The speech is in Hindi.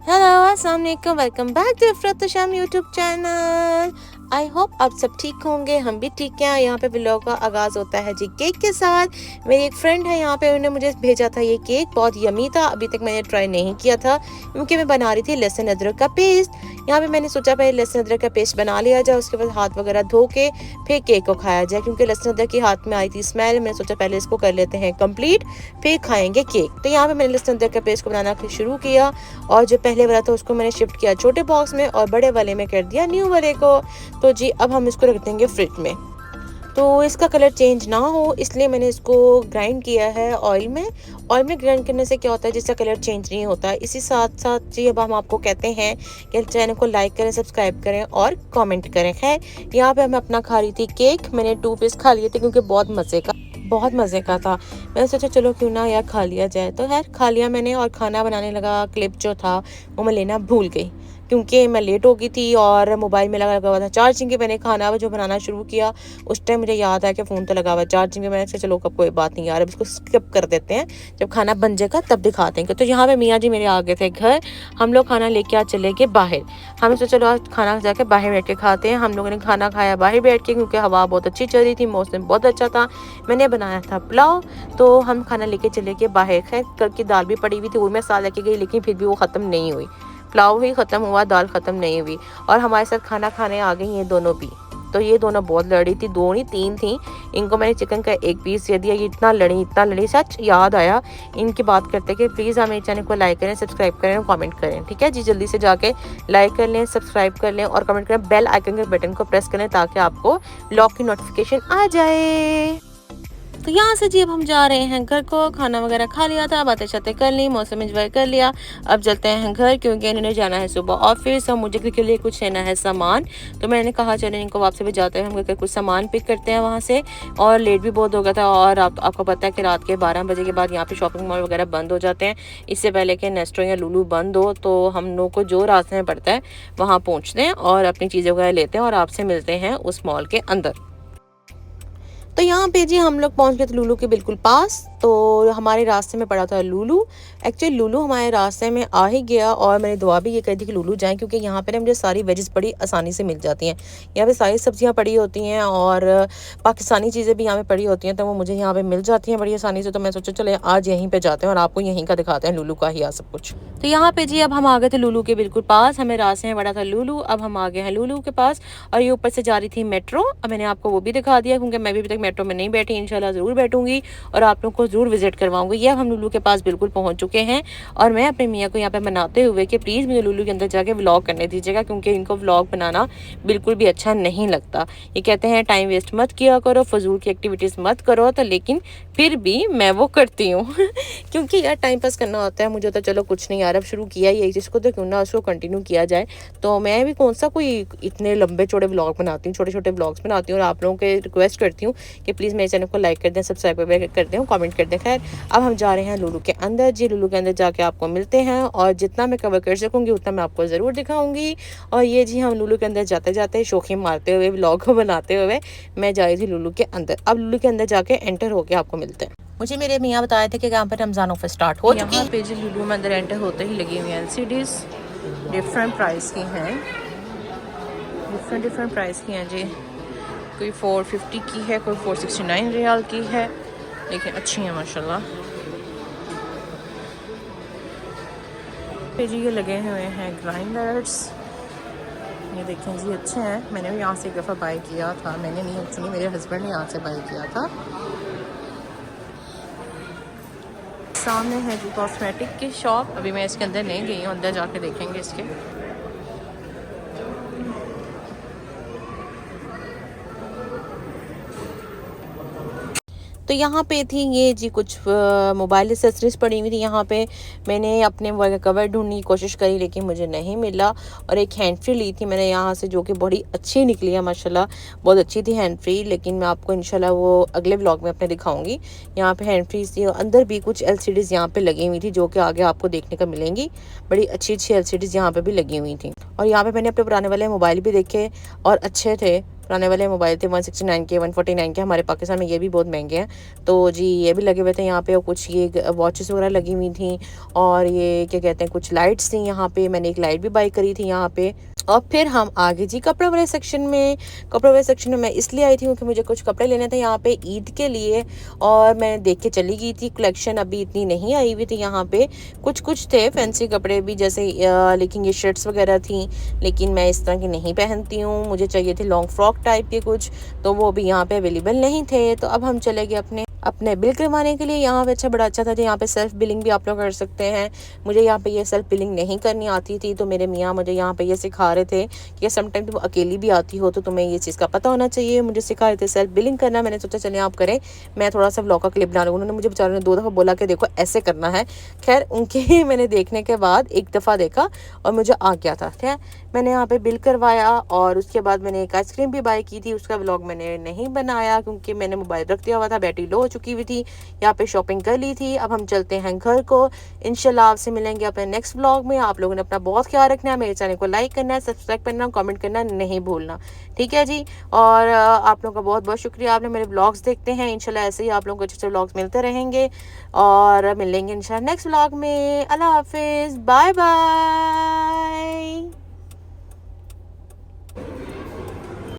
हेलो अस्सलाम वालेकुम, वेलकम बैक टू इफ़रात शाम यूट्यूब चैनल। आई होप आप सब ठीक होंगे, हम भी ठीक हैं। यहाँ पे व्लॉग का आगाज़ होता है जी केक के साथ। मेरी एक फ्रेंड है यहाँ पे, उन्होंने मुझे भेजा था ये केक, बहुत यमी था। अभी तक मैंने ट्राई नहीं किया था क्योंकि मैं बना रही थी लहसुन अदरक का पेस्ट। यहाँ पे मैंने सोचा पहले लहसुन अदरक का पेस्ट बना लिया जाए, उसके बाद हाथ वगैरह धो के फिर केक को खाया जाए, क्योंकि लहसुन अदरक की हाथ में आई थी स्मेल। मैंने सोचा पहले इसको कर लेते हैं कंप्लीट, फिर खाएंगे केक। तो यहाँ पे मैंने लहसुन अदरक का पेस्ट को बनाना शुरू किया, और जो पहले वाला था उसको मैंने शिफ्ट किया छोटे बॉक्स में, और बड़े वाले में कर दिया न्यू वाले को। तो जी अब हम इसको रख देंगे फ्रिज में, तो इसका कलर चेंज ना हो इसलिए मैंने इसको ग्राइंड किया है ऑयल में। ऑयल में ग्राइंड करने से क्या होता है, जिसका कलर चेंज नहीं होता। इसी साथ साथ जी अब हम आपको कहते हैं कि चैनल को लाइक करें, सब्सक्राइब करें और कमेंट करें। खैर यहाँ पे मैं अपना खा रही थी केक, मैंने 2 पीस खा लिए थे क्योंकि बहुत मज़े का था। मैंने सोचा चलो क्यों ना यार खा लिया जाए, तो खैर खा लिया मैंने। और खाना बनाने लगा, क्लिप जो था वो मैं लेना भूल गई क्योंकि मैं लेट हो गई थी और मोबाइल में लगा हुआ था चार्जिंग के। मैंने खाना जो बनाना शुरू किया उस टाइम मुझे याद आया कि फ़ोन तो लगा हुआ है चार्जिंग के। मैंने सोचा चलो कब कोई बात नहीं यार, अब इसको स्किप कर देते हैं, जब खाना बन जाएगा तब दिखाते हैं। तो यहाँ पे मियाँ जी मेरे आ गए थे घर, हम लोग खाना लेके आज चले गए बाहर। हमें सोचा चलो आज खाना जाके बाहर बैठ के खाते हैं। हम लोगों ने खाना खाया बाहर बैठ के क्योंकि हवा बहुत अच्छी चल रही थी, मौसम बहुत अच्छा था। मैंने बनाया था पुलाव, तो हम खाना लेके चले गए बाहर। खैर कल की दाल भी पड़ी हुई थी, वो मैं साथ लेके गई, लेकिन फिर भी वो ख़त्म नहीं हुई। पुलाव ही ख़त्म हुआ, दाल ख़त्म नहीं हुई। और हमारे साथ खाना खाने आ गई ये दोनों भी। तो ये दोनों बहुत लड़ी थी, दो नहीं 3 थी। इनको मैंने चिकन का एक पीस दे दिया, ये इतना लड़ी। सच याद आया इनकी बात करते कि प्लीज़ आप मेरे चैनल को लाइक करें, सब्सक्राइब करें और कमेंट करें। ठीक है जी, जल्दी से जाके लाइक कर लें, सब्सक्राइब कर लें और कमेंट करें। बेल आइकन के बटन को प्रेस करें ताकि आपको व्लॉग की नोटिफिकेशन आ जाए। तो यहाँ से जी अब हम जा रहे हैं घर को। खाना वगैरह खा लिया था, बातें शातें कर ली, मौसम एंजॉय कर लिया। अब चलते हैं घर क्योंकि इन्होंने जाना है सुबह ऑफिस और मुझे घर के लिए कुछ लेना है सामान। तो मैंने कहा चलो इनको वापस भी जाते हैं, हम घर कुछ सामान पिक करते हैं वहाँ से। और लेट भी बहुत हो गया था, और आपको पता है कि रात के 12 बजे के बाद यहाँ पे शॉपिंग मॉल वगैरह बंद हो जाते हैं। इससे पहले कि नेस्टो या लुलु बंद हो, तो हम लोग को जो रास्ते में पड़ता है वहाँ पहुँचते हैं और अपनी चीज़ें वगैरह लेते हैं और आपसे मिलते हैं उस मॉल के अंदर। तो यहाँ पे जी हम लोग पहुँच गए थे लुलु के बिल्कुल पास। तो हमारे रास्ते में पड़ा था लुलु। एक्चुअली लुलु हमारे रास्ते में आ ही गया, और मैंने दुआ भी ये कही थी कि लुलु जाएं क्योंकि यहाँ पे ना मुझे सारी वेजेस बड़ी आसानी से मिल जाती हैं। यहाँ पे सारी सब्जियाँ पड़ी होती हैं और पाकिस्तानी चीज़ें भी यहाँ पे पड़ी होती हैं, तो वो मुझे यहाँ पे मिल जाती हैं बड़ी आसानी से। तो मैं सोचा चले आज यहीं पर जाते हैं और आपको यहीं का दिखाते हैं, लुलु का ही आ सब कुछ। तो यहाँ पे जी अब हम आ गए थे लुलु के बिल्कुल पास। हमें रास्ते में पड़ा था लुलु, अब हम आ गए हैं लुलु के पास। और ये ऊपर से जा रही थी मेट्रो, अब मैंने आपको वो भी दिखा दिया क्योंकि मैं भी अभी तक मेट्रो में नहीं बैठी। इंशाल्लाह ज़रूर बैठूंगी और आप लोगों को ज़रूर विजिट करवाऊंगी। ये हम लुलु के पास बिल्कुल पहुंच चुके हैं, और मैं अपने मियाँ को यहाँ पे मनाते हुए कि प्लीज़ मुझे लुलु के अंदर जाके व्लॉग करने दीजिएगा, क्योंकि इनको व्लॉग बनाना बिल्कुल भी अच्छा नहीं लगता। ये कहते हैं टाइम वेस्ट मत किया करो, फजूल की एक्टिविटीज़ मत करो, तो लेकिन फिर भी मैं वो करती हूँ क्योंकि यार टाइम पास करना होता है। मुझे होता है चलो कुछ नहीं यार, अब शुरू किया ही एक चीज़ को तो क्यों ना उसको कंटिन्यू किया जाए। तो मैं भी कौन सा कोई इतने लंबे चौड़े व्लॉग बनाती हूँ, छोटे छोटे व्लॉग्स बनाती हूँ, और आप लोगों के रिक्वेस्ट करती हूँ कि प्लीज़ मेरे चैनल को लाइक कर दें, सब्सक्राइब कर दें, कमेंट कर दें। खैर अब हम जा रहे हैं लुलु के अंदर जी। लुलु के अंदर जाके आपको मिलते हैं, और जितना मैं कवर कर सकूँगी उतना मैं आपको ज़रूर दिखाऊंगी। और ये जी हम लुलु के अंदर जाते जाते शौकी मारते हुए व्लॉग को बनाते हुए मैं जा रही थी लुलु के अंदर। अब लुलु के अंदर जाके एंटर होके आपको मिलते हैं। मुझे मेरे मियाँ बताए थे कि यहाँ पर रमज़ान ऑफर स्टार्ट हो चुकी है। यहाँ पे जी लुलु में अंदर एंटर होते ही लगी हुई हैं LCDs, डिफरेंट प्राइस की हैं, डिफरेंट प्राइस की हैं जी। कोई 450 की है, कोई 469 रियाल की है, लेकिन अच्छी है माशाल्लाह। पे जी ये लगे हुए हैं ग्राइंडर्स, ये देखें जी अच्छे हैं। मैंने भी यहाँ से एक दफ़ा बाई किया था, मैंने नहीं एक्चुअली मेरे हस्बैंड ने यहाँ से बाई किया था। सामने है जी कॉस्मेटिक की शॉप, अभी मैं इसके अंदर नहीं गई हूँ, अंदर जाके देखेंगे इसके। तो यहाँ पे थी ये जी कुछ मोबाइल एक्सेसरीज पड़ी हुई थी। यहाँ पे मैंने अपने कवर ढूंढने की कोशिश करी लेकिन मुझे नहीं मिला, और एक हैंड फ्री ली थी मैंने यहाँ से जो कि बड़ी अच्छी निकली है माशाल्लाह, बहुत अच्छी थी हैंड फ्री। लेकिन मैं आपको इंशाल्लाह वो अगले व्लॉग में अपने दिखाऊंगी। यहाँ पे हैंड फ्री थी, अंदर भी कुछ LCDs यहाँ पे लगी हुई थी जो कि आगे आपको देखने को मिलेंगी। बड़ी अच्छी LCDs यहाँ पे भी लगी हुई थी। और यहाँ पे मैंने अपने पुराने वाले मोबाइल भी देखे और अच्छे थे, पुराने वाले मोबाइल थे 169 के, 149 के, हमारे पाकिस्तान में ये भी बहुत महंगे हैं। तो जी ये भी लगे हुए थे यहाँ पे, और कुछ ये वॉचेस वगैरह लगी हुई थी, और ये क्या कहते हैं कुछ लाइट्स थी यहाँ पे। मैंने एक लाइट भी बाई करी थी यहाँ पे। और फिर हम आगे जी कपड़े वाले सेक्शन में। कपड़े वाले सेक्शन में मैं इसलिए आई थी क्योंकि मुझे कुछ कपड़े लेने थे यहाँ पे ईद के लिए, और मैं देख के चली गई थी। कलेक्शन अभी इतनी नहीं आई हुई थी यहाँ पे, कुछ कुछ थे फैंसी कपड़े भी जैसे लेकिन ये शर्ट्स वगैरह थी, लेकिन मैं इस तरह की नहीं पहनती हूँ। मुझे चाहिए थे लॉन्ग फ्रॉक टाइप के कुछ, तो वो भी यहाँ पे अवेलेबल नहीं थे। तो अब हम चले गए अपने अपने बिल करवाने के लिए। यहाँ पे बड़ा अच्छा था, यहाँ पे सेल्फ बिलिंग भी आप लोग कर सकते हैं। मुझे यहाँ पे ये सेल्फ बिलिंग नहीं करनी आती थी, तो मेरे मियाँ मुझे यहाँ पे ये सिखा रहे थे कि समटाइम तुम अकेली भी आती हो तो तुम्हें ये चीज़ का पता होना चाहिए। मुझे सिखा रहे थे सेल्फ बिलिंग करना। मैंने सोचा चले आप करें, मैं थोड़ा सा व्लॉग का क्लिप बना लूँ। उन्होंने मुझे बेचारों ने 2 दफ़ा बोला कि देखो ऐसे करना है। खैर उनके मैंने देखने के बाद एक दफ़ा देखा और मुझे आ गया था। ठीक है, मैंने यहाँ पे बिल करवाया, और उसके बाद मैंने एक आइसक्रीम भी बाय की थी। उसका व्लॉग मैंने नहीं बनाया क्योंकि मैंने मोबाइल रख दिया हुआ था, बैटरी लो हो चुकी हुई थी। यहाँ पे शॉपिंग कर ली थी। अब हम चलते हैं घर को। इंशाल्लाह आपसे मिलेंगे अपने नेक्स्ट व्लॉग में। आप लोगों ने अपना बहुत ख्याल रखना है, मेरे चैनल को लाइक करना है, सब्सक्राइब करना, कमेंट करना नहीं भूलना। ठीक है जी, और आप लोगों का बहुत बहुत शुक्रिया, आपने मेरे व्लॉग्स देखते हैं। इंशाल्लाह ऐसे ही आप लोगों को अच्छे अच्छे व्लॉग्स मिलते रहेंगे, और मिलेंगे इंशाल्लाह नेक्स्ट व्लॉग में। अल्लाह हाफिज़, बाय बाय।